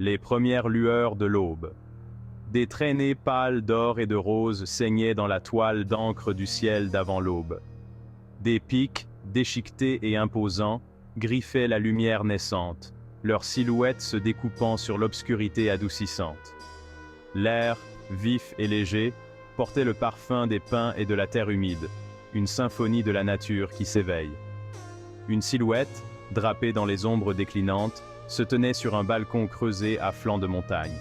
Les premières lueurs de l'aube. Des traînées pâles d'or et de rose saignaient dans la toile d'encre du ciel d'avant l'aube. Des pics, déchiquetés et imposants, griffaient la lumière naissante, leurs silhouettes se découpant sur l'obscurité adoucissante. L'air, vif et léger, portait le parfum des pins et de la terre humide, une symphonie de la nature qui s'éveille. Une silhouette, drapée dans les ombres déclinantes, se tenait sur un balcon creusé à flanc de montagne.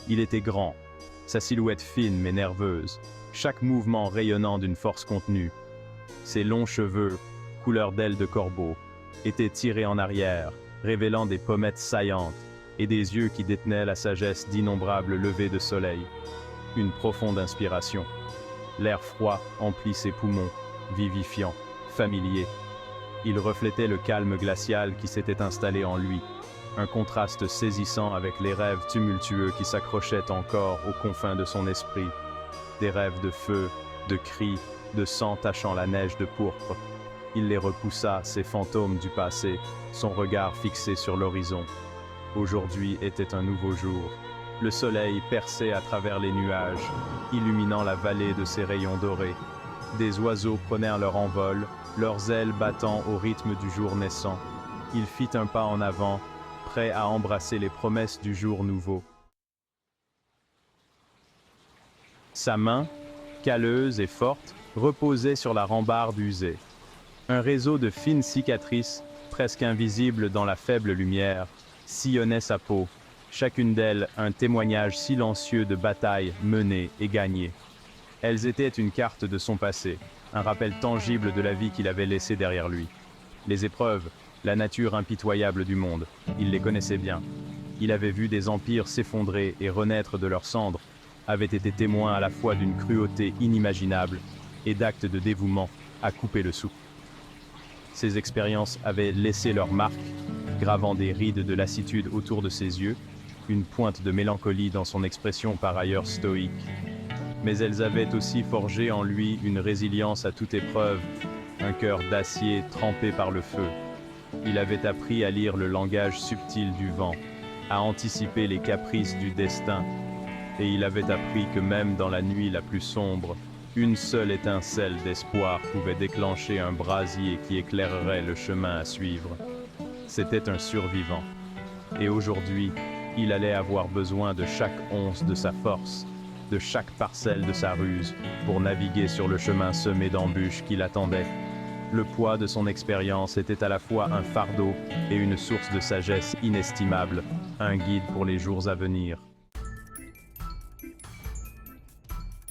Il était grand, sa silhouette fine mais nerveuse, chaque mouvement rayonnant d'une force contenue. Ses longs cheveux, couleur d'ailes de corbeau, étaient tirés en arrière, révélant des pommettes saillantes et des yeux qui détenaient la sagesse d'innombrables levées de soleil. Une profonde inspiration. L'air froid emplit ses poumons, vivifiant, familier. Il reflétait le calme glacial qui s'était installé en lui, un contraste saisissant avec les rêves tumultueux qui s'accrochaient encore aux confins de son esprit. Des rêves de feu, de cris, de sang tachant la neige de pourpre. Il les repoussa, ces fantômes du passé, son regard fixé sur l'horizon. Aujourd'hui était un nouveau jour. Le soleil perçait à travers les nuages, illuminant la vallée de ses rayons dorés. Des oiseaux prenèrent leur envol, leurs ailes battant au rythme du jour naissant. Il fit un pas en avant, prêt à embrasser les promesses du jour nouveau. Sa main, calleuse et forte, reposait sur la rambarde usée. Un réseau de fines cicatrices, presque invisibles dans la faible lumière, sillonnait sa peau, chacune d'elles un témoignage silencieux de batailles menées et gagnées. Elles étaient une carte de son passé, un rappel tangible de la vie qu'il avait laissée derrière lui. Les épreuves, la nature impitoyable du monde, il les connaissait bien. Il avait vu des empires s'effondrer et renaître de leurs cendres, avait été témoin à la fois d'une cruauté inimaginable et d'actes de dévouement à couper le souffle. Ces expériences avaient laissé leur marque, gravant des rides de lassitude autour de ses yeux, une pointe de mélancolie dans son expression par ailleurs stoïque. Mais elles avaient aussi forgé en lui une résilience à toute épreuve, un cœur d'acier trempé par le feu. Il avait appris à lire le langage subtil du vent, à anticiper les caprices du destin, et il avait appris que même dans la nuit la plus sombre, une seule étincelle d'espoir pouvait déclencher un brasier qui éclairerait le chemin à suivre. C'était un survivant. Et aujourd'hui, il allait avoir besoin de chaque once de sa force, de chaque parcelle de sa ruse, pour naviguer sur le chemin semé d'embûches qui l'attendait. Le poids de son expérience était à la fois un fardeau et une source de sagesse inestimable, un guide pour les jours à venir.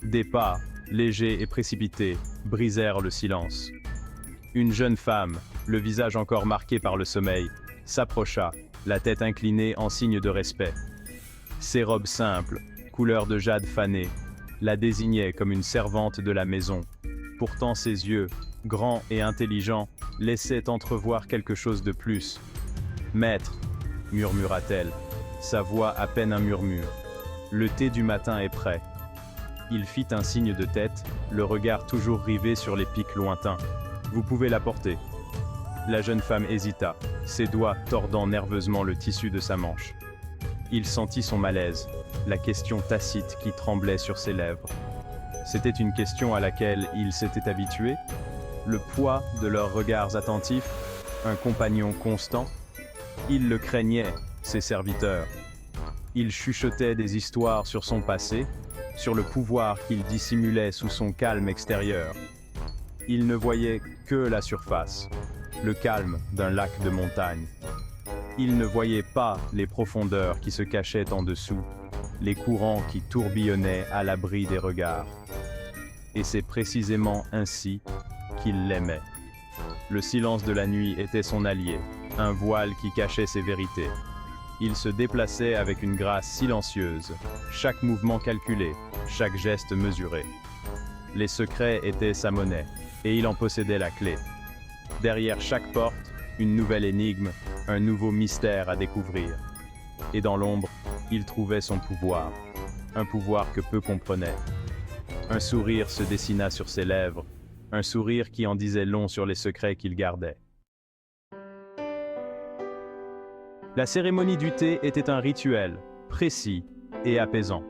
Des pas, légers et précipités, brisèrent le silence. Une jeune femme, le visage encore marqué par le sommeil, s'approcha, la tête inclinée en signe de respect. Ses robes simples, couleur de jade fané, la désignaient comme une servante de la maison. Pourtant ses yeux, grands et intelligents, laissaient entrevoir quelque chose de plus. « Maître », murmura-t-elle, sa voix à peine un murmure. « Le thé du matin est prêt. » Il fit un signe de tête, le regard toujours rivé sur les pics lointains. « Vous pouvez l'apporter. » La jeune femme hésita, ses doigts tordant nerveusement le tissu de sa manche. Il sentit son malaise, la question tacite qui tremblait sur ses lèvres. C'était une question à laquelle il s'était habitué, le poids de leurs regards attentifs, un compagnon constant. Il le craignait, ses serviteurs. Il chuchotait des histoires sur son passé, sur le pouvoir qu'il dissimulait sous son calme extérieur. Il ne voyait que la surface, le calme d'un lac de montagne. Il ne voyait pas les profondeurs qui se cachaient en dessous, les courants qui tourbillonnaient à l'abri des regards. Et c'est précisément ainsi qu'il l'aimait. Le silence de la nuit était son allié, un voile qui cachait ses vérités. Il se déplaçait avec une grâce silencieuse, chaque mouvement calculé, chaque geste mesuré. Les secrets étaient sa monnaie, et il en possédait la clé. Derrière chaque porte, une nouvelle énigme, un nouveau mystère à découvrir. Et dans l'ombre, il trouvait son pouvoir, un pouvoir que peu comprenaient. Un sourire se dessina sur ses lèvres, un sourire qui en disait long sur les secrets qu'il gardait. La cérémonie du thé était un rituel, précis et apaisant.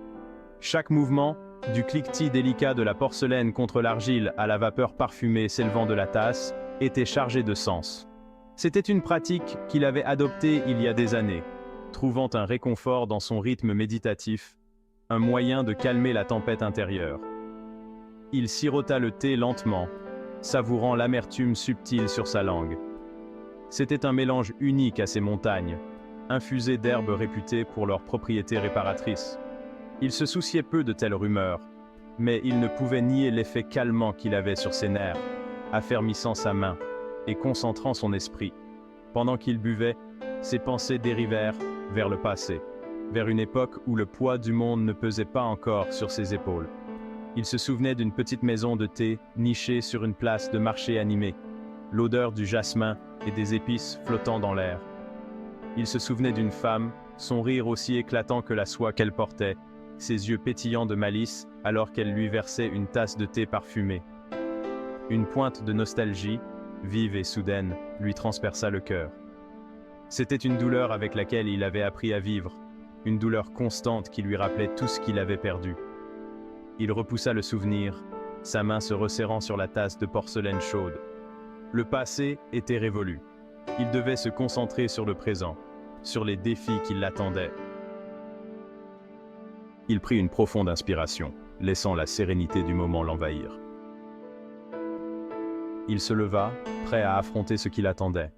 Chaque mouvement, du cliquetis délicat de la porcelaine contre l'argile à la vapeur parfumée s'élevant de la tasse, était chargé de sens. C'était une pratique qu'il avait adoptée il y a des années, trouvant un réconfort dans son rythme méditatif, un moyen de calmer la tempête intérieure. Il sirota le thé lentement, savourant l'amertume subtile sur sa langue. C'était un mélange unique à ces montagnes, infusées d'herbes réputées pour leurs propriétés réparatrices. Il se souciait peu de telles rumeurs, mais il ne pouvait nier l'effet calmant qu'il avait sur ses nerfs, affermissant sa main et concentrant son esprit. Pendant qu'il buvait, ses pensées dérivèrent vers le passé, vers une époque où le poids du monde ne pesait pas encore sur ses épaules. Il se souvenait d'une petite maison de thé nichée sur une place de marché animé, l'odeur du jasmin et des épices flottant dans l'air. Il se souvenait d'une femme, son rire aussi éclatant que la soie qu'elle portait, ses yeux pétillants de malice alors qu'elle lui versait une tasse de thé parfumé. Une pointe de nostalgie, vive et soudaine, lui transperça le cœur. C'était une douleur avec laquelle il avait appris à vivre, une douleur constante qui lui rappelait tout ce qu'il avait perdu. Il repoussa le souvenir, sa main se resserrant sur la tasse de porcelaine chaude. Le passé était révolu. Il devait se concentrer sur le présent, sur les défis qui l'attendaient. Il prit une profonde inspiration, laissant la sérénité du moment l'envahir. Il se leva, prêt à affronter ce qui l'attendait.